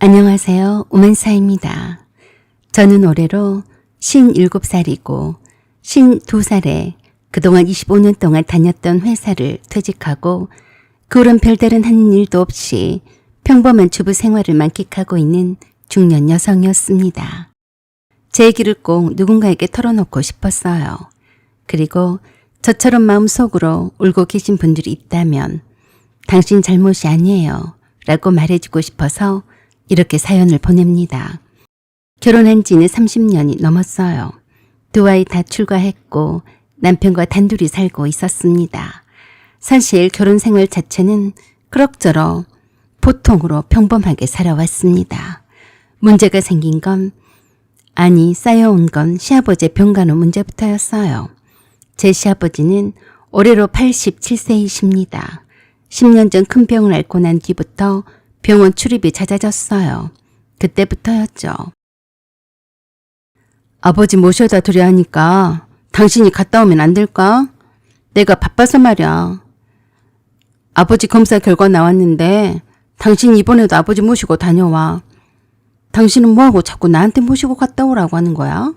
안녕하세요. 오만사입니다. 저는 올해로 57살이고 52살에 그동안 25년 동안 다녔던 회사를 퇴직하고 그 후론 별다른 하는 일도 없이 평범한 주부 생활을 만끽하고 있는 중년 여성이었습니다. 제 얘기를 꼭 누군가에게 털어놓고 싶었어요. 그리고 저처럼 마음속으로 울고 계신 분들이 있다면 당신 잘못이 아니에요 라고 말해주고 싶어서 이렇게 사연을 보냅니다. 결혼한 지는 30년이 넘었어요. 두 아이 다 출가했고 남편과 단둘이 살고 있었습니다. 사실 결혼 생활 자체는 그럭저럭 보통으로 평범하게 살아왔습니다. 문제가 생긴 건 쌓여온 건 시아버지의 병간호 문제부터였어요. 제 시아버지는 올해로 87세이십니다. 10년 전 큰 병을 앓고 난 뒤부터 병원 출입이 잦아졌어요. 그때부터였죠. 아버지 모셔다 드려 하니까 당신이 갔다 오면 안 될까? 내가 바빠서 말이야. 아버지 검사 결과 나왔는데 당신이 이번에도 아버지 모시고 다녀와. 당신은 뭐하고 자꾸 나한테 모시고 갔다 오라고 하는 거야?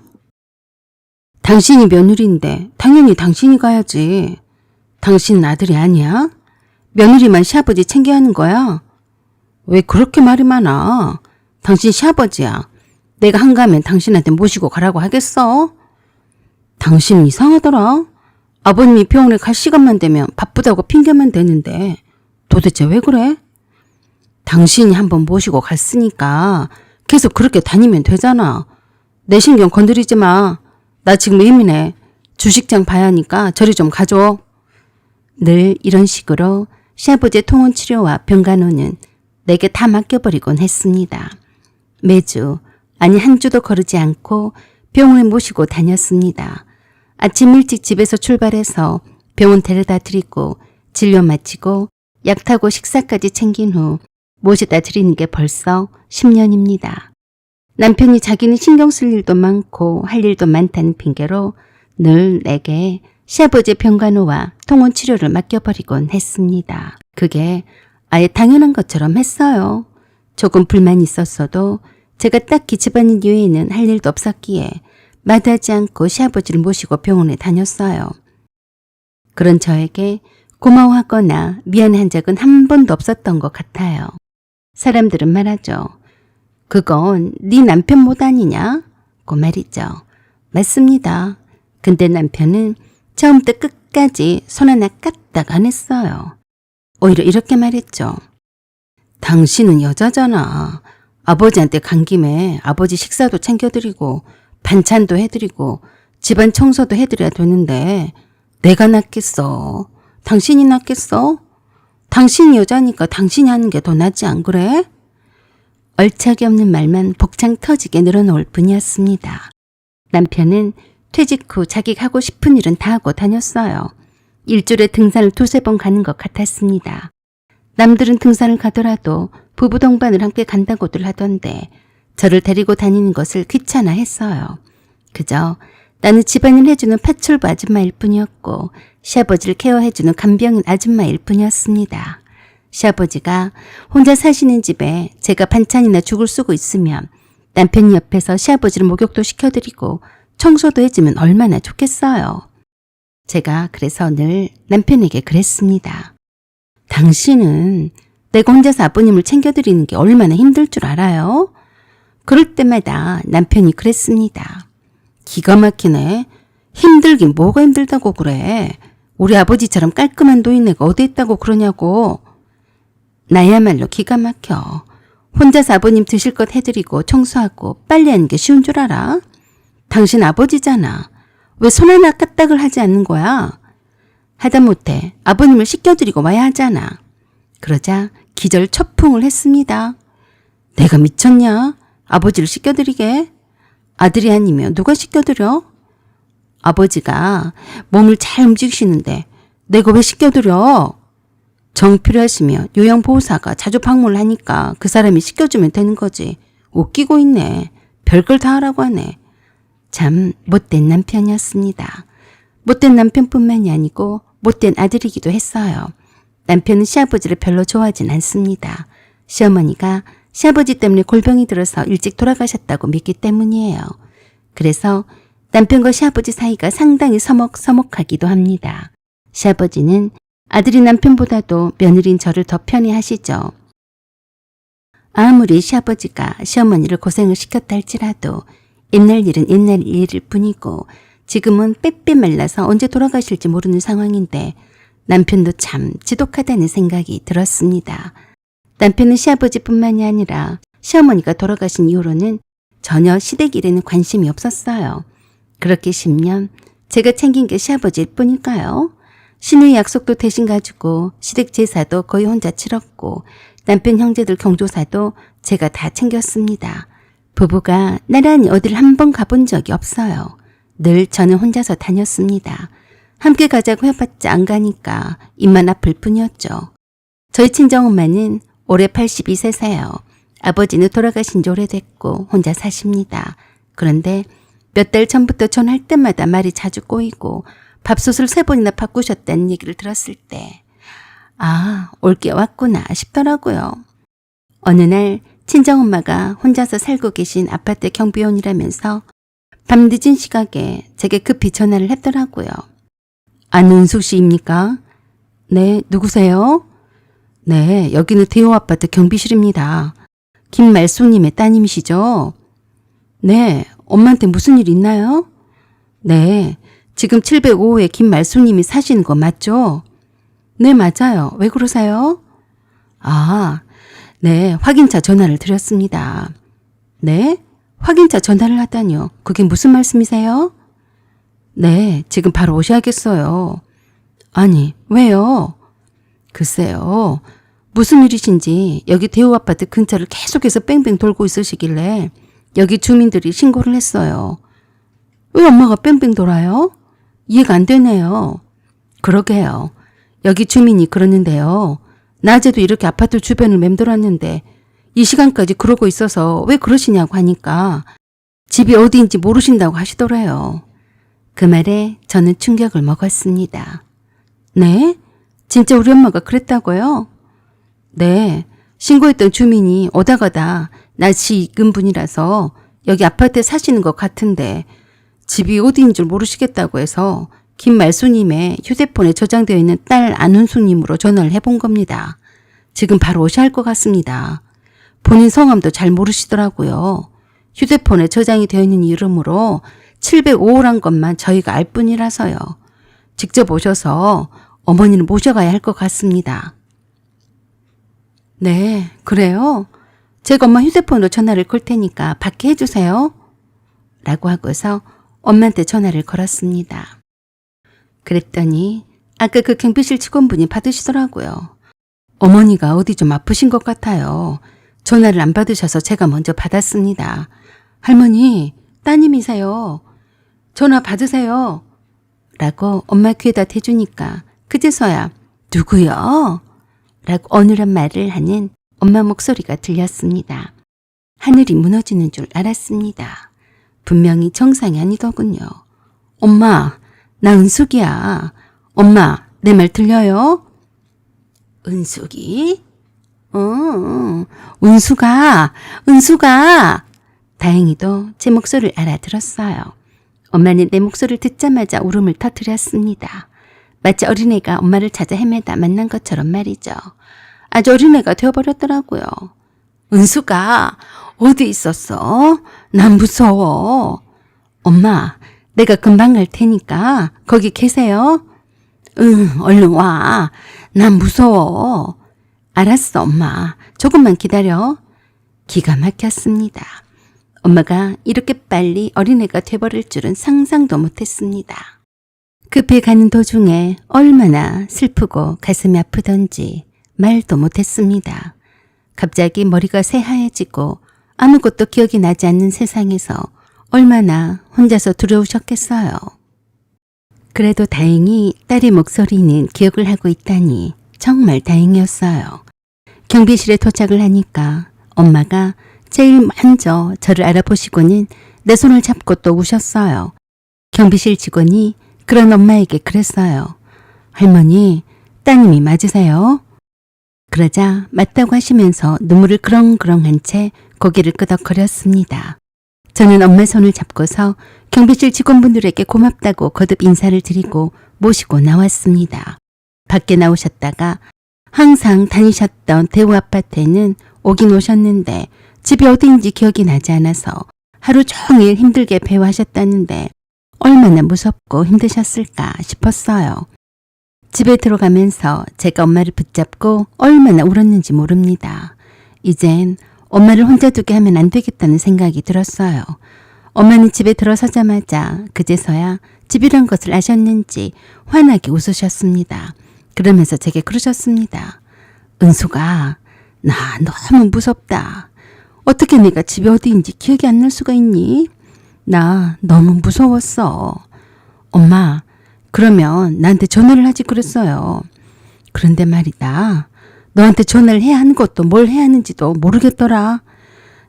당신이 며느리인데 당연히 당신이 가야지. 당신은 아들이 아니야? 며느리만 시아버지 챙겨야 하는 거야? 왜 그렇게 말이 많아? 당신 시아버지야. 내가 한가하면 당신한테 모시고 가라고 하겠어? 당신 이상하더라. 아버님이 병원에 갈 시간만 되면 바쁘다고 핑계만 대는데 도대체 왜 그래? 당신이 한번 모시고 갔으니까 계속 그렇게 다니면 되잖아. 내 신경 건드리지 마. 나 지금 예민해. 주식장 봐야 하니까 저리 좀 가줘. 늘 이런 식으로 시아버지의 통원 치료와 병간호는 내게 다 맡겨버리곤 했습니다. 매주 한 주도 거르지 않고 병원에 모시고 다녔습니다. 아침 일찍 집에서 출발해서 병원 데려다 드리고 진료 마치고 약 타고 식사까지 챙긴 후 모셔다 드리는 게 벌써 10년입니다. 남편이 자기는 신경 쓸 일도 많고 할 일도 많다는 핑계로 늘 내게 시아버지의 병간호와 통원 치료를 맡겨버리곤 했습니다. 그게 아예 당연한 것처럼 했어요. 조금 불만이 있었어도 제가 딱히 집안일 이외에는 할 일도 없었기에 마다하지 않고 시아버지를 모시고 병원에 다녔어요. 그런 저에게 고마워하거나 미안한 적은 한 번도 없었던 것 같아요. 사람들은 말하죠. 그건 네 남편 못 아니냐고 말이죠. 맞습니다. 근데 남편은 처음부터 끝까지 손 하나 까딱 안 했어요. 오히려 이렇게 말했죠. 당신은 여자잖아. 아버지한테 간 김에 아버지 식사도 챙겨드리고 반찬도 해드리고 집안 청소도 해드려야 되는데 내가 낫겠어? 당신이 낫겠어? 당신이 여자니까 당신이 하는 게 더 낫지 안 그래? 얼척이 없는 말만 복창 터지게 늘어놓을 뿐이었습니다. 남편은 퇴직 후 자기가 하고 싶은 일은 다 하고 다녔어요. 일주일에 등산을 2-3번 가는 것 같았습니다. 남들은 등산을 가더라도 부부 동반을 함께 간다고들 하던데 저를 데리고 다니는 것을 귀찮아 했어요. 그저 나는 집안일 해주는 파출부 아줌마일 뿐이었고 시아버지를 케어해주는 간병인 아줌마일 뿐이었습니다. 시아버지가 혼자 사시는 집에 제가 반찬이나 죽을 쓰고 있으면 남편이 옆에서 시아버지를 목욕도 시켜드리고 청소도 해주면 얼마나 좋겠어요. 제가 그래서 늘 남편에게 그랬습니다. 당신은 내가 혼자서 아버님을 챙겨드리는 게 얼마나 힘들 줄 알아요? 그럴 때마다 남편이 그랬습니다. 기가 막히네. 힘들긴 뭐가 힘들다고 그래. 우리 아버지처럼 깔끔한 노인네가 어디 있다고 그러냐고. 나야말로 기가 막혀. 혼자서 아버님 드실 것 해드리고 청소하고 빨래하는 게 쉬운 줄 알아? 당신 아버지잖아. 왜 손 하나 까딱을 하지 않는 거야? 하다못해 아버님을 씻겨드리고 와야 하잖아. 그러자 기절 첫풍을 했습니다. 내가 미쳤냐? 아버지를 씻겨드리게? 아들이 아니면 누가 씻겨드려? 아버지가 몸을 잘 움직이시는데 내가 왜 씻겨드려? 정 필요하시면 요양보호사가 자주 방문을 하니까 그 사람이 씻겨주면 되는 거지. 웃기고 있네. 별걸 다 하라고 하네. 참 못된 남편이었습니다. 못된 남편뿐만이 아니고 못된 아들이기도 했어요. 남편은 시아버지를 별로 좋아하진 않습니다. 시어머니가 시아버지 때문에 골병이 들어서 일찍 돌아가셨다고 믿기 때문이에요. 그래서 남편과 시아버지 사이가 상당히 서먹서먹하기도 합니다. 시아버지는 아들이 남편보다도 며느리인 저를 더 편애하시죠. 아무리 시아버지가 시어머니를 고생을 시켰다 할지라도 옛날 일은 옛날 일일 뿐이고 지금은 빼빼 말라서 언제 돌아가실지 모르는 상황인데 남편도 참 지독하다는 생각이 들었습니다. 남편은 시아버지뿐만이 아니라 시어머니가 돌아가신 이후로는 전혀 시댁 일에는 관심이 없었어요. 그렇게 10년 제가 챙긴 게 시아버지일 뿐일까요? 신우의 약속도 대신 가지고 시댁 제사도 거의 혼자 치렀고 남편 형제들 경조사도 제가 다 챙겼습니다. 부부가 나란히 어딜 한 번 가본 적이 없어요. 늘 저는 혼자서 다녔습니다. 함께 가자고 해봤자 안 가니까 입만 아플 뿐이었죠. 저희 친정엄마는 올해 82세세요. 아버지는 돌아가신 지 오래됐고 혼자 사십니다. 그런데 몇 달 전부터 전화할 때마다 말이 자주 꼬이고 밥솥을 3번이나 바꾸셨다는 얘기를 들었을 때 올게 왔구나 싶더라고요. 어느 날 친정엄마가 혼자서 살고 계신 아파트 경비원이라면서 밤늦은 시각에 제게 급히 전화를 했더라고요. 안은숙 씨입니까? 네, 누구세요? 네, 여기는 대호아파트 경비실입니다. 김말숙님의 따님이시죠? 네, 엄마한테 무슨 일 있나요? 네, 지금 705호에 김말숙님이 사시는 거 맞죠? 네, 맞아요. 왜 그러세요? 네, 확인차 전화를 드렸습니다. 네? 확인차 전화를 하다니요. 그게 무슨 말씀이세요? 네, 지금 바로 오셔야겠어요. 아니, 왜요? 글쎄요. 무슨 일이신지 여기 대우아파트 근처를 계속해서 뺑뺑 돌고 있으시길래 여기 주민들이 신고를 했어요. 왜 엄마가 뺑뺑 돌아요? 이해가 안 되네요. 그러게요. 여기 주민이 그러는데요. 낮에도 이렇게 아파트 주변을 맴돌았는데 이 시간까지 그러고 있어서 왜 그러시냐고 하니까 집이 어디인지 모르신다고 하시더래요. 그 말에 저는 충격을 먹었습니다. 네? 진짜 우리 엄마가 그랬다고요? 네. 신고했던 주민이 오다 가다 낯이 익은 분이라서 여기 아파트에 사시는 것 같은데 집이 어디인 줄 모르시겠다고 해서 김말수님의 휴대폰에 저장되어 있는 딸 안은수님으로 전화를 해본 겁니다. 지금 바로 오셔야 할 것 같습니다. 본인 성함도 잘 모르시더라고요. 휴대폰에 저장이 되어 있는 이름으로 705호란 것만 저희가 알 뿐이라서요. 직접 오셔서 어머니를 모셔가야 할 것 같습니다. 네, 그래요? 제가 엄마 휴대폰으로 전화를 걸 테니까 받게 해주세요. 라고 하고서 엄마한테 전화를 걸었습니다. 그랬더니 아까 그 경비실 직원분이 받으시더라고요. 어머니가 어디 좀 아프신 것 같아요. 전화를 안 받으셔서 제가 먼저 받았습니다. 할머니, 따님이세요. 전화 받으세요. 라고 엄마 귀에다 대주니까 그제서야 누구요? 라고 어눌한 말을 하는 엄마 목소리가 들렸습니다. 하늘이 무너지는 줄 알았습니다. 분명히 정상이 아니더군요. 엄마, 나 은숙이야. 엄마, 내 말 들려요? 은숙이? 은숙아. 다행히도 제 목소리를 알아들었어요. 엄마는 내 목소리를 듣자마자 울음을 터뜨렸습니다. 마치 어린애가 엄마를 찾아 헤매다 만난 것처럼 말이죠. 아주 어린애가 되어버렸더라고요. 은숙아, 어디 있었어? 난 무서워. 엄마, 내가 금방 갈 테니까 거기 계세요? 응, 얼른 와. 난 무서워. 알았어, 엄마. 조금만 기다려. 기가 막혔습니다. 엄마가 이렇게 빨리 어린애가 돼버릴 줄은 상상도 못했습니다. 급히 가는 도중에 얼마나 슬프고 가슴이 아프던지 말도 못했습니다. 갑자기 머리가 새하얘지고 아무것도 기억이 나지 않는 세상에서 얼마나 혼자서 두려우셨겠어요. 그래도 다행히 딸의 목소리는 기억을 하고 있다니 정말 다행이었어요. 경비실에 도착을 하니까 엄마가 제일 먼저 저를 알아보시고는 내 손을 잡고 또 우셨어요. 경비실 직원이 그런 엄마에게 그랬어요. 할머니, 따님이 맞으세요? 그러자 맞다고 하시면서 눈물을 그렁그렁한 채 고개를 끄덕거렸습니다. 저는 엄마 손을 잡고서 경비실 직원분들에게 고맙다고 거듭 인사를 드리고 모시고 나왔습니다. 밖에 나오셨다가 항상 다니셨던 대우 아파트에는 오긴 오셨는데 집이 어디인지 기억이 나지 않아서 하루 종일 힘들게 배회하셨다는데 얼마나 무섭고 힘드셨을까 싶었어요. 집에 들어가면서 제가 엄마를 붙잡고 얼마나 울었는지 모릅니다. 이젠 엄마를 혼자 두게 하면 안 되겠다는 생각이 들었어요. 엄마는 집에 들어서자마자 그제서야 집이란 것을 아셨는지 환하게 웃으셨습니다. 그러면서 제게 그러셨습니다. 은수가 나 너무 무섭다. 어떻게 내가 집이 어디인지 기억이 안 날 수가 있니? 나 너무 무서웠어. 엄마, 그러면 나한테 전화를 하지 그랬어요. 그런데 말이다. 너한테 전화를 해야 하는 것도 뭘 해야 하는지도 모르겠더라.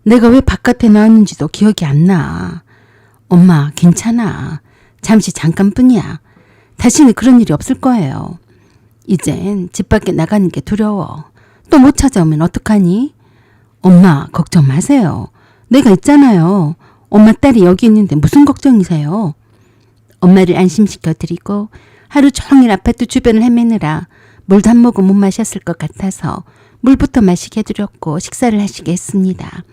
내가 왜 바깥에 나왔는지도 기억이 안 나. 엄마, 괜찮아. 잠시 잠깐뿐이야. 다시는 그런 일이 없을 거예요. 이젠 집 밖에 나가는 게 두려워. 또 못 찾아오면 어떡하니? 엄마, 걱정 마세요. 내가 있잖아요. 엄마 딸이 여기 있는데 무슨 걱정이세요? 엄마를 안심시켜드리고 하루 종일 아파트 주변을 헤매느라 물도 한 모금 못 마셨을 것 같아서 물부터 마시게 해드렸고 식사를 하시게 했습니다.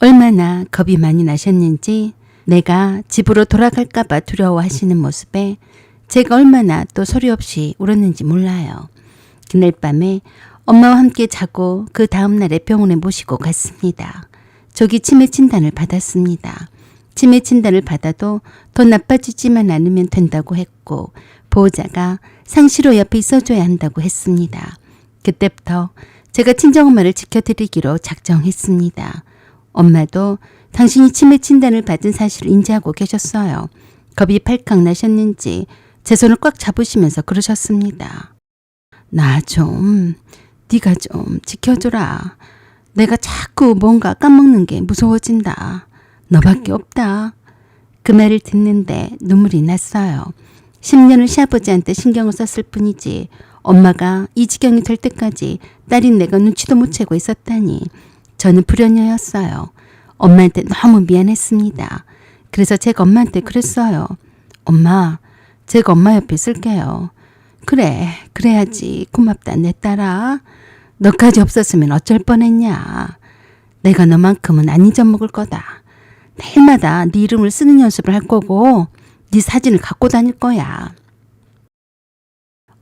얼마나 겁이 많이 나셨는지 내가 집으로 돌아갈까봐 두려워하시는 모습에 제가 얼마나 또 소리 없이 울었는지 몰라요. 그날 밤에 엄마와 함께 자고 그 다음날에 병원에 모시고 갔습니다. 저기 치매 진단을 받았습니다. 치매 진단을 받아도 더 나빠지지만 않으면 된다고 했고 보호자가 상시로 옆에 있어줘야 한다고 했습니다. 그때부터 제가 친정엄마를 지켜드리기로 작정했습니다. 엄마도 당신이 치매 진단을 받은 사실을 인지하고 계셨어요. 겁이 팔칵 나셨는지 제 손을 꽉 잡으시면서 그러셨습니다. 네가 좀 지켜줘라. 내가 자꾸 뭔가 까먹는 게 무서워진다. 너밖에 없다. 그 말을 듣는데 눈물이 났어요. 10년을 시아버지한테 신경을 썼을 뿐이지 엄마가 이 지경이 될 때까지 딸인 내가 눈치도 못 채고 있었다니 저는 불효녀였어요. 엄마한테 너무 미안했습니다. 그래서 제가 엄마한테 그랬어요. 엄마, 제가 엄마 옆에 있을게요. 그래, 그래야지. 고맙다 내 딸아. 너까지 없었으면 어쩔 뻔했냐. 내가 너만큼은 안 잊어먹을 거다. 매일마다 네 이름을 쓰는 연습을 할 거고 네 사진을 갖고 다닐 거야.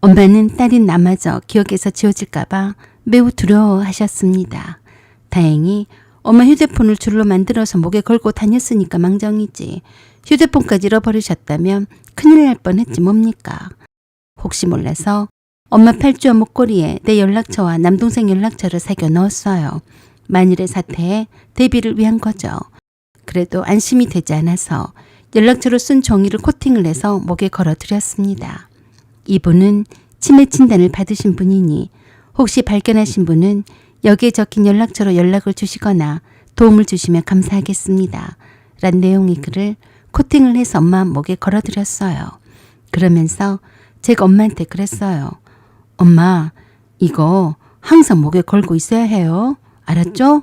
엄마는 딸인 나마저 기억에서 지워질까봐 매우 두려워하셨습니다. 다행히 엄마 휴대폰을 줄로 만들어서 목에 걸고 다녔으니까 망정이지. 휴대폰까지 잃어버리셨다면 큰일 날 뻔했지 뭡니까. 혹시 몰라서 엄마 팔찌와 목걸이에 내 연락처와 남동생 연락처를 새겨 넣었어요. 만일의 사태에 대비를 위한 거죠. 그래도 안심이 되지 않아서 연락처로 쓴 종이를 코팅을 해서 목에 걸어드렸습니다. 이분은 치매 진단을 받으신 분이니 혹시 발견하신 분은 여기에 적힌 연락처로 연락을 주시거나 도움을 주시면 감사하겠습니다. 란 내용의 글을 코팅을 해서 엄마 목에 걸어드렸어요. 그러면서 제가 엄마한테 그랬어요. 엄마, 이거 항상 목에 걸고 있어야 해요. 알았죠?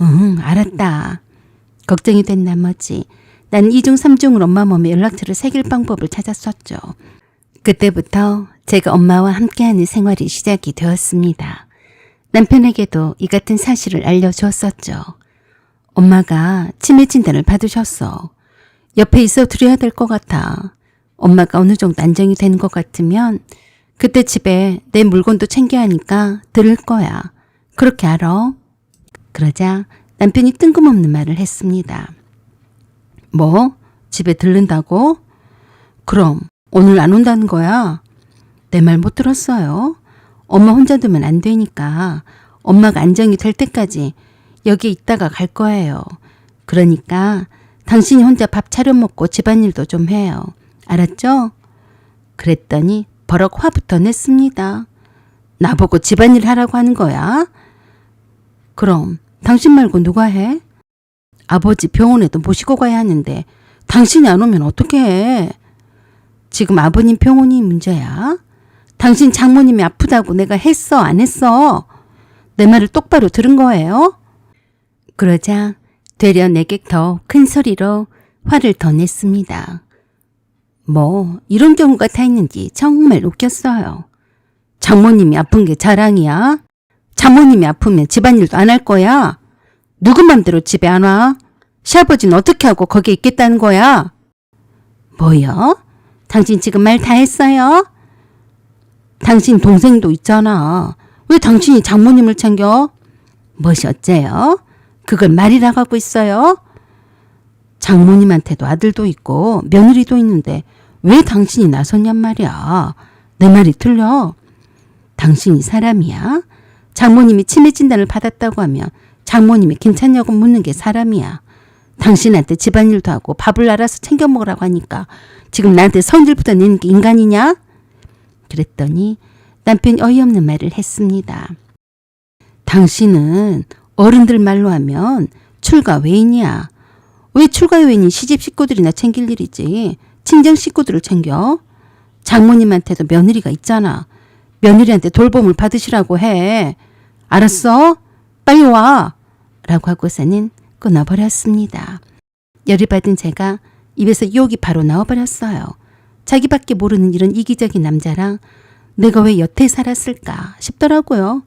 응, 알았다. 걱정이 된 나머지 나는 2중 3중으로 엄마 몸에 연락처를 새길 방법을 찾았었죠. 그때부터 제가 엄마와 함께하는 생활이 시작이 되었습니다. 남편에게도 이 같은 사실을 알려주었었죠. 엄마가 치매 진단을 받으셨어. 옆에 있어 드려야 될 것 같아. 엄마가 어느 정도 안정이 되는 것 같으면 그때 집에 내 물건도 챙겨야 하니까 들을 거야. 그렇게 알아? 그러자 남편이 뜬금없는 말을 했습니다. 뭐? 집에 들른다고? 그럼 오늘 안 온다는 거야? 내 말 못 들었어요. 엄마 혼자 두면 안 되니까 엄마가 안정이 될 때까지 여기 있다가 갈 거예요. 그러니까 당신이 혼자 밥 차려 먹고 집안일도 좀 해요. 알았죠? 그랬더니 버럭 화부터 냈습니다. 나보고 집안일 하라고 하는 거야? 그럼 당신 말고 누가 해? 아버지 병원에도 모시고 가야 하는데 당신이 안 오면 어떻게 해? 지금 아버님 병원이 문제야? 당신 장모님이 아프다고 내가 했어 안 했어? 내 말을 똑바로 들은 거예요? 그러자 되려 내게 더 큰 소리로 화를 더 냈습니다. 뭐 이런 경우가 다 있는지 정말 웃겼어요. 장모님이 아픈 게 자랑이야? 장모님이 아프면 집안일도 안 할 거야? 누구 맘대로 집에 안 와? 시아버지는 어떻게 하고 거기에 있겠다는 거야? 뭐요? 당신 지금 말 다 했어요? 당신 동생도 있잖아. 왜 당신이 장모님을 챙겨? 멋이 어째요? 그걸 말이라고 하고 있어요? 장모님한테도 아들도 있고 며느리도 있는데 왜 당신이 나섰냔 말이야. 내 말이 틀려. 당신이 사람이야? 장모님이 치매 진단을 받았다고 하면 장모님이 괜찮냐고 묻는 게 사람이야. 당신한테 집안일도 하고 밥을 알아서 챙겨 먹으라고 하니까 지금 나한테 성질부터 내는 게 인간이냐? 그랬더니 남편이 어이없는 말을 했습니다. 당신은 어른들 말로 하면 출가 외인이야. 왜 출가 외인이 시집 식구들이나 챙길 일이지 친정 식구들을 챙겨? 장모님한테도 며느리가 있잖아. 며느리한테 돌봄을 받으시라고 해. 알았어? 빨리 와. 라고 하고서는 끊어버렸습니다. 열이 받은 제가 입에서 욕이 바로 나와버렸어요. 자기밖에 모르는 이런 이기적인 남자랑 내가 왜 여태 살았을까 싶더라고요.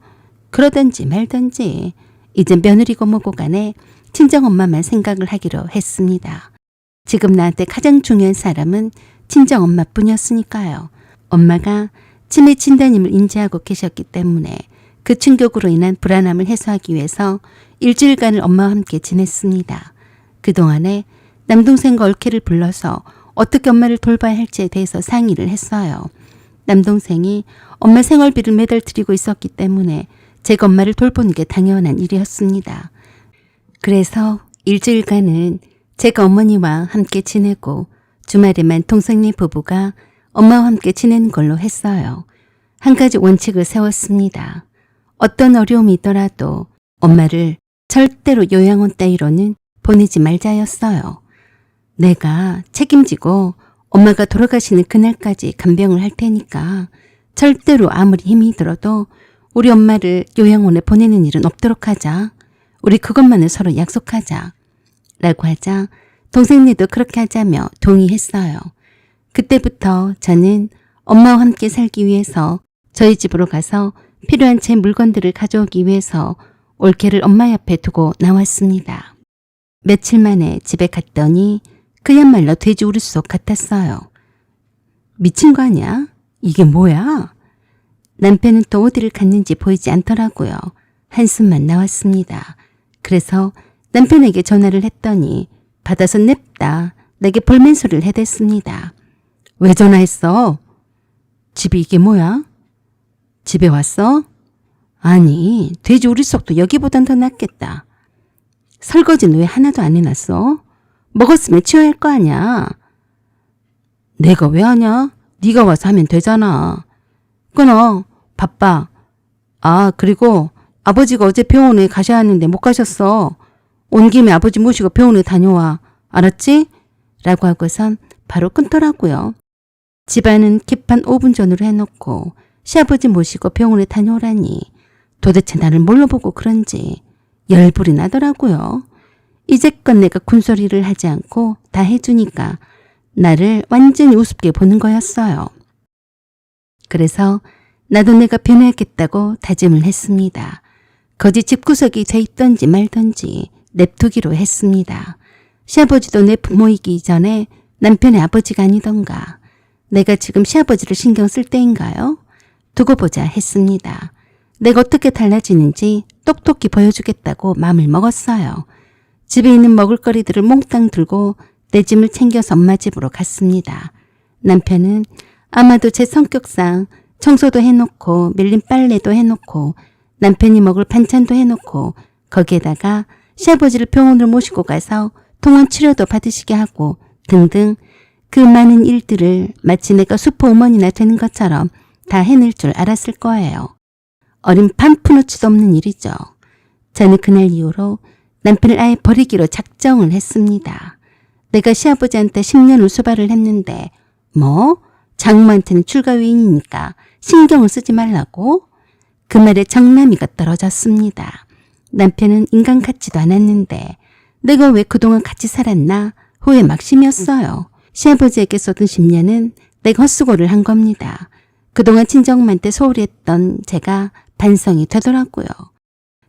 그러든지 말든지 이젠 며느리고 뭐고 간에 친정엄마만 생각을 하기로 했습니다. 지금 나한테 가장 중요한 사람은 친정엄마뿐이었으니까요. 엄마가 치매 진단임을 인지하고 계셨기 때문에 그 충격으로 인한 불안함을 해소하기 위해서 일주일간을 엄마와 함께 지냈습니다. 그동안에 남동생과 얼케를 불러서 어떻게 엄마를 돌봐야 할지에 대해서 상의를 했어요. 남동생이 엄마 생활비를 매달 드리고 있었기 때문에 제가 엄마를 돌보는 게 당연한 일이었습니다. 그래서 일주일간은 제가 어머니와 함께 지내고 주말에만 동생네 부부가 엄마와 함께 지내는 걸로 했어요. 한 가지 원칙을 세웠습니다. 어떤 어려움이 있더라도 엄마를 절대로 요양원 따위로는 보내지 말자였어요. 내가 책임지고 엄마가 돌아가시는 그날까지 간병을 할 테니까 절대로 아무리 힘이 들어도 우리 엄마를 요양원에 보내는 일은 없도록 하자. 우리 그것만을 서로 약속하자. 라고 하자 동생네도 그렇게 하자며 동의했어요. 그때부터 저는 엄마와 함께 살기 위해서 저희 집으로 가서 필요한 제 물건들을 가져오기 위해서 올케를 엄마 옆에 두고 나왔습니다. 며칠 만에 집에 갔더니 그야말로 돼지 우릿속 같았어요. 미친 거 아니야? 이게 뭐야? 남편은 또 어디를 갔는지 보이지 않더라고요. 한숨만 나왔습니다. 그래서 남편에게 전화를 했더니 받아서 냅다 내게 볼멘소리를 해댔습니다. 왜 전화했어? 집이 이게 뭐야? 집에 왔어? 아니, 돼지 우릿속도 여기보단 더 낫겠다. 설거지는 왜 하나도 안 해놨어? 먹었으면 치워야 할 거 아니야. 내가 왜 하냐? 네가 와서 하면 되잖아. 끊어. 바빠. 아, 그리고 아버지가 어제 병원에 가셔야 하는데 못 가셨어. 온 김에 아버지 모시고 병원에 다녀와. 알았지? 라고 하고선 바로 끊더라고요. 집안은 킵한 5분 전으로 해놓고 시아버지 모시고 병원에 다녀오라니 도대체 나를 뭘로 보고 그런지 열불이 나더라고요. 이제껏 내가 군소리를 하지 않고 다 해주니까 나를 완전히 우습게 보는 거였어요. 그래서 나도 내가 변해야겠다고 다짐을 했습니다. 거지 집구석이 돼 있던지 말던지 냅두기로 했습니다. 시아버지도 내 부모이기 이전에 남편의 아버지가 아니던가. 내가 지금 시아버지를 신경 쓸 때인가요? 두고 보자 했습니다. 내가 어떻게 달라지는지 똑똑히 보여주겠다고 마음을 먹었어요. 집에 있는 먹을거리들을 몽땅 들고 내 짐을 챙겨서 엄마 집으로 갔습니다. 남편은 아마도 제 성격상 청소도 해놓고 밀린 빨래도 해놓고 남편이 먹을 반찬도 해놓고 거기에다가 시아버지를 병원을 모시고 가서 통원 치료도 받으시게 하고 등등 그 많은 일들을 마치 내가 슈퍼우먼이나 되는 것처럼 다 해낼 줄 알았을 거예요. 어린 판푸너치도 없는 일이죠. 저는 그날 이후로 남편을 아예 버리기로 작정을 했습니다. 내가 시아버지한테 10년을 수발을 했는데 뭐 장모한테는 출가 외인이니까 신경을 쓰지 말라고? 그 말에 정나미가 떨어졌습니다. 남편은 인간 같지도 않았는데 내가 왜 그동안 같이 살았나 후회 막심이었어요. 시아버지에게 쏟은 10년은 내가 헛수고를 한 겁니다. 그동안 친정만때 소홀히 했던 제가 반성이 되더라고요.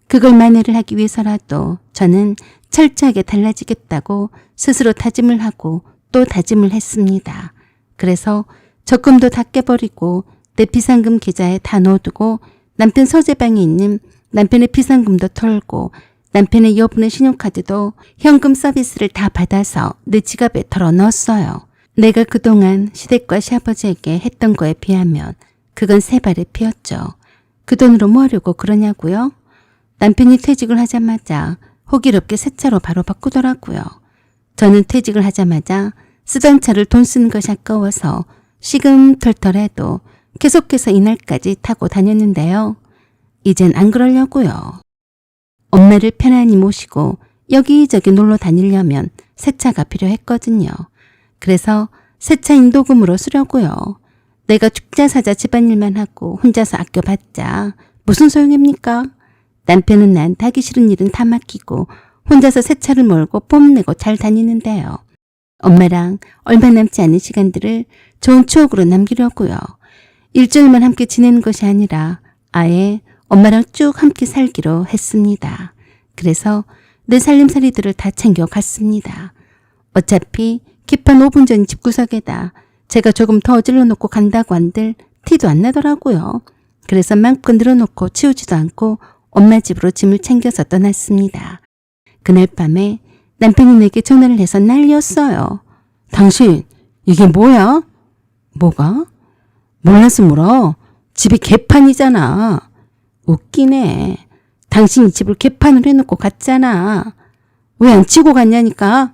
그걸 만회를 하기 위해서라도 저는 철저하게 달라지겠다고 스스로 다짐을 하고 또 다짐을 했습니다. 그래서 적금도 다 깨버리고 내 비상금 계좌에 다 넣어두고 남편 서재방에 있는 남편의 비상금도 털고 남편의 여분의 신용카드도 현금 서비스를 다 받아서 내 지갑에 털어 넣었어요. 내가 그동안 시댁과 시아버지에게 했던 거에 비하면 그건 세 발의 피였죠. 그 돈으로 뭐 하려고 그러냐고요? 남편이 퇴직을 하자마자 호기롭게 새 차로 바로 바꾸더라고요. 저는 퇴직을 하자마자 쓰던 차를 돈 쓰는 것이 아까워서 시금털털해도 계속해서 이날까지 타고 다녔는데요. 이젠 안 그러려고요. 엄마를 편안히 모시고 여기저기 놀러 다니려면 새 차가 필요했거든요. 그래서 새 차 인도금으로 쓰려고요. 내가 죽자사자 집안일만 하고 혼자서 아껴봤자 무슨 소용입니까? 남편은 난 하기 싫은 일은 다 맡기고 혼자서 새 차를 몰고 뽐내고 잘 다니는데요. 엄마랑 얼마 남지 않은 시간들을 좋은 추억으로 남기려고요. 일주일만 함께 지내는 것이 아니라 아예 엄마랑 쭉 함께 살기로 했습니다. 그래서 내 살림살이들을 다 챙겨갔습니다. 어차피 기판 5분 전 집구석에다 제가 조금 더 어질러 놓고 간다고 한들 티도 안 나더라고요. 그래서 마음껏 늘어놓고 치우지도 않고 엄마 집으로 짐을 챙겨서 떠났습니다. 그날 밤에 남편이 내게 전화를 해서 난리였어요. 당신 이게 뭐야? 뭐가? 몰라서 물어. 집이 개판이잖아. 웃기네. 당신이 집을 개판으로 해놓고 갔잖아. 왜 안 치고 갔냐니까.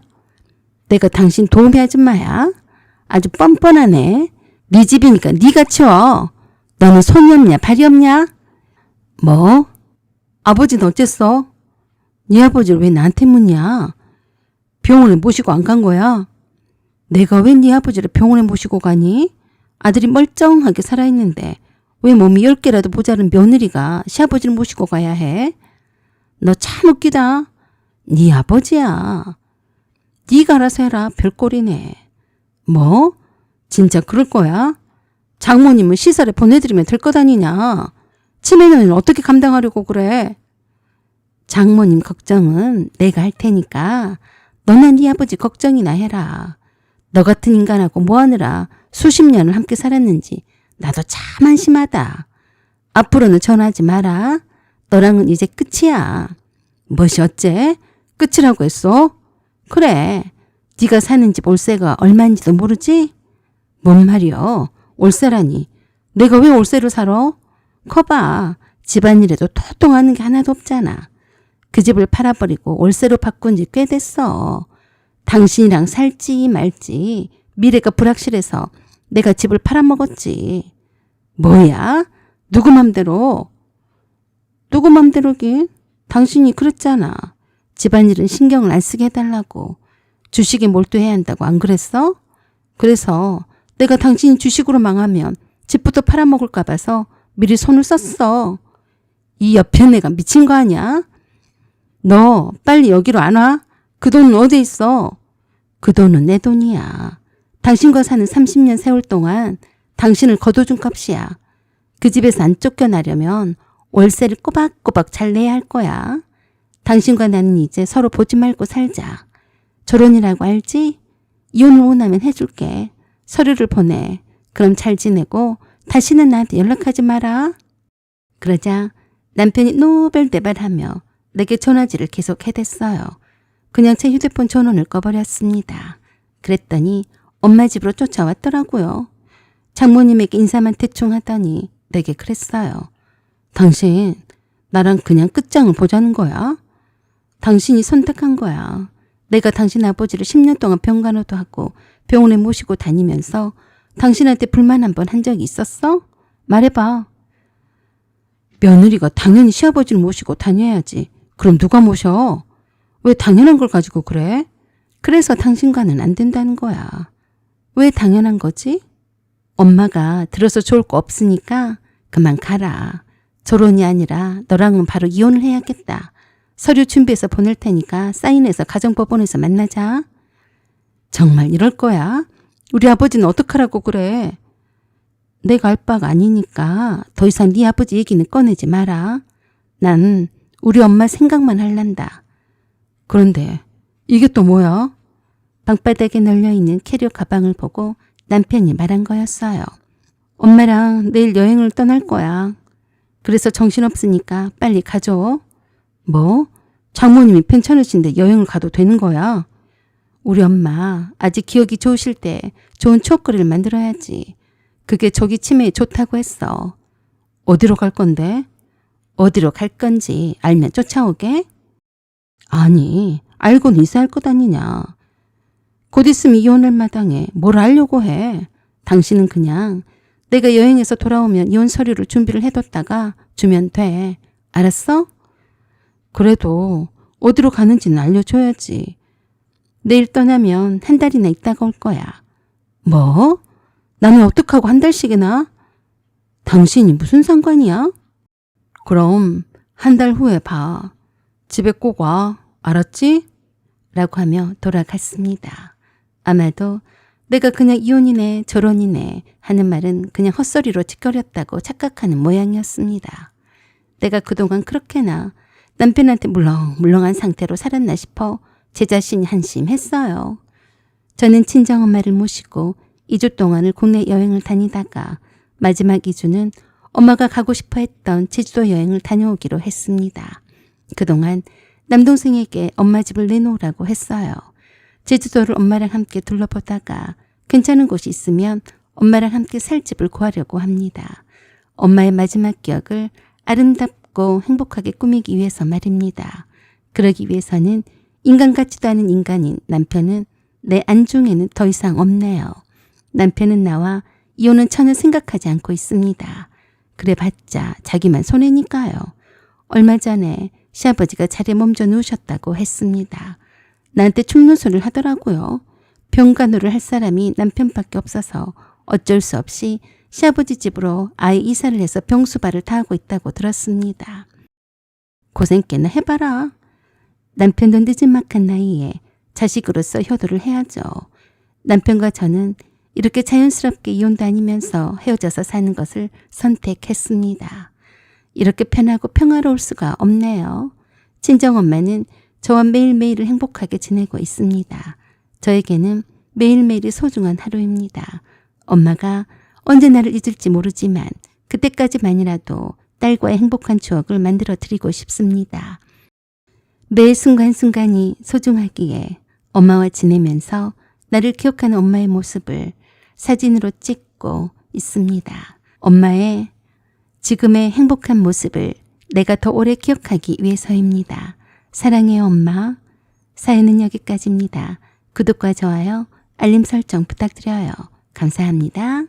내가 당신 도우미 아줌마야? 아주 뻔뻔하네. 네 집이니까 네가 치워. 너는 손이 없냐 발이 없냐? 뭐? 아버지는 어쨌어? 네 아버지를 왜 나한테 묻냐? 병원에 모시고 안 간 거야? 내가 왜 네 아버지를 병원에 모시고 가니? 아들이 멀쩡하게 살아있는데 왜 몸이 10개라도 모자른 며느리가 시아버지를 모시고 가야 해? 너 참 웃기다. 네 아버지야. 네가 알아서 해라. 별꼴이네. 뭐? 진짜 그럴 거야? 장모님을 시설에 보내드리면 될 것 아니냐? 치매는 어떻게 감당하려고 그래? 장모님 걱정은 내가 할 테니까 너나 네 아버지 걱정이나 해라. 너 같은 인간하고 뭐하느라 수십 년을 함께 살았는지 나도 참 한심하다. 앞으로는 전화하지 마라. 너랑은 이제 끝이야. 뭐시 어째? 끝이라고 했어? 그래. 네가 사는 집 월세가 얼마인지도 모르지? 뭔 말이여. 월세라니. 내가 왜 월세를 살아? 커봐. 집안일에도 토통하는 게 하나도 없잖아. 그 집을 팔아버리고 월세로 바꾼 지 꽤 됐어. 당신이랑 살지 말지 미래가 불확실해서 내가 집을 팔아먹었지. 뭐야? 누구 맘대로? 누구 맘대로긴? 당신이 그랬잖아. 집안일은 신경을 안 쓰게 해달라고. 주식에 몰두해야 한다고 안 그랬어? 그래서 내가 당신이 주식으로 망하면 집부터 팔아먹을까 봐서 미리 손을 썼어. 이 옆에 애가 미친 거 아니야? 너 빨리 여기로 안 와? 그 돈은 어디 있어? 그 돈은 내 돈이야. 당신과 사는 30년 세월 동안 당신을 거둬준 값이야. 그 집에서 안 쫓겨나려면 월세를 꼬박꼬박 잘 내야 할 거야. 당신과 나는 이제 서로 보지 말고 살자. 결혼이라고 알지? 이혼을 원하면 해줄게. 서류를 보내. 그럼 잘 지내고 다시는 나한테 연락하지 마라. 그러자 남편이 노발대발하며 내게 전화질을 계속 해댔어요. 그냥 제 휴대폰 전원을 꺼버렸습니다. 그랬더니 엄마 집으로 쫓아왔더라고요. 장모님에게 인사만 대충 하더니 내게 그랬어요. 당신 나랑 그냥 끝장을 보자는 거야? 당신이 선택한 거야. 내가 당신 아버지를 10년 동안 병간호도 하고 병원에 모시고 다니면서 당신한테 불만 한 번 한 적이 있었어? 말해봐. 며느리가 당연히 시아버지를 모시고 다녀야지. 그럼 누가 모셔? 왜 당연한 걸 가지고 그래? 그래서 당신과는 안 된다는 거야. 왜 당연한 거지? 엄마가 들어서 좋을 거 없으니까 그만 가라. 결혼이 아니라 너랑은 바로 이혼을 해야겠다. 서류 준비해서 보낼 테니까 사인해서 가정법원에서 만나자. 정말 이럴 거야? 우리 아버지는 어떡하라고 그래? 내가 알 바가 아니니까 더 이상 네 아버지 얘기는 꺼내지 마라. 난 우리 엄마 생각만 할란다. 그런데 이게 또 뭐야? 방바닥에 널려있는 캐리어 가방을 보고 남편이 말한 거였어요. 엄마랑 내일 여행을 떠날 거야. 그래서 정신없으니까 빨리 가줘. 뭐? 장모님이 괜찮으신데 여행을 가도 되는 거야? 우리 엄마 아직 기억이 좋으실 때 좋은 추억거리를 만들어야지. 그게 조기 치매에 좋다고 했어. 어디로 갈 건데? 어디로 갈 건지 알면 쫓아오게? 아니, 알고는 이사할 것 아니냐. 곧 있으면 이혼할 마당에 뭘 알려고 해. 당신은 그냥 내가 여행에서 돌아오면 이혼 서류를 준비를 해뒀다가 주면 돼. 알았어? 그래도 어디로 가는지는 알려줘야지. 내일 떠나면 한 달이나 있다가 올 거야. 뭐? 나는 어떡하고 한 달씩이나? 당신이 무슨 상관이야? 그럼 한 달 후에 봐. 집에 꼭 와. 알았지? 라고 하며 돌아갔습니다. 아마도 내가 그냥 이혼이네 결혼이네 하는 말은 그냥 헛소리로 짓거렸다고 착각하는 모양이었습니다. 내가 그동안 그렇게나 남편한테 물렁물렁한 상태로 살았나 싶어 제 자신이 한심했어요. 저는 친정엄마를 모시고 2주 동안을 국내 여행을 다니다가 마지막 2주는 엄마가 가고 싶어 했던 제주도 여행을 다녀오기로 했습니다. 그동안 남동생에게 엄마 집을 내놓으라고 했어요. 제주도를 엄마랑 함께 둘러보다가 괜찮은 곳이 있으면 엄마랑 함께 살 집을 구하려고 합니다. 엄마의 마지막 기억을 아름답고 행복하게 꾸미기 위해서 말입니다. 그러기 위해서는 인간 같지도 않은 인간인 남편은 내 안중에는 더 이상 없네요. 남편은 나와 이혼은 전혀 생각하지 않고 있습니다. 그래봤자 자기만 손해니까요. 얼마 전에 시아버지가 자리에 몸져 누우셨다고 했습니다. 나한테 죽는 소리를 하더라고요. 병간호를 할 사람이 남편밖에 없어서 어쩔 수 없이 시아버지 집으로 아예 이사를 해서 병수발을 다 하고 있다고 들었습니다. 고생 꽤나 해봐라. 남편도 늦은막한 나이에 자식으로서 효도를 해야죠. 남편과 저는 이렇게 자연스럽게 이혼도 아니면서 헤어져서 사는 것을 선택했습니다. 이렇게 편하고 평화로울 수가 없네요. 친정엄마는 저와 매일매일을 행복하게 지내고 있습니다. 저에게는 매일매일이 소중한 하루입니다. 엄마가 언제 나를 잊을지 모르지만 그때까지만이라도 딸과의 행복한 추억을 만들어 드리고 싶습니다. 매 순간순간이 소중하기에 엄마와 지내면서 나를 기억하는 엄마의 모습을 사진으로 찍고 있습니다. 엄마의 지금의 행복한 모습을 내가 더 오래 기억하기 위해서입니다. 사랑해요 엄마. 사연은 여기까지입니다. 구독과 좋아요, 알림 설정 부탁드려요. 감사합니다.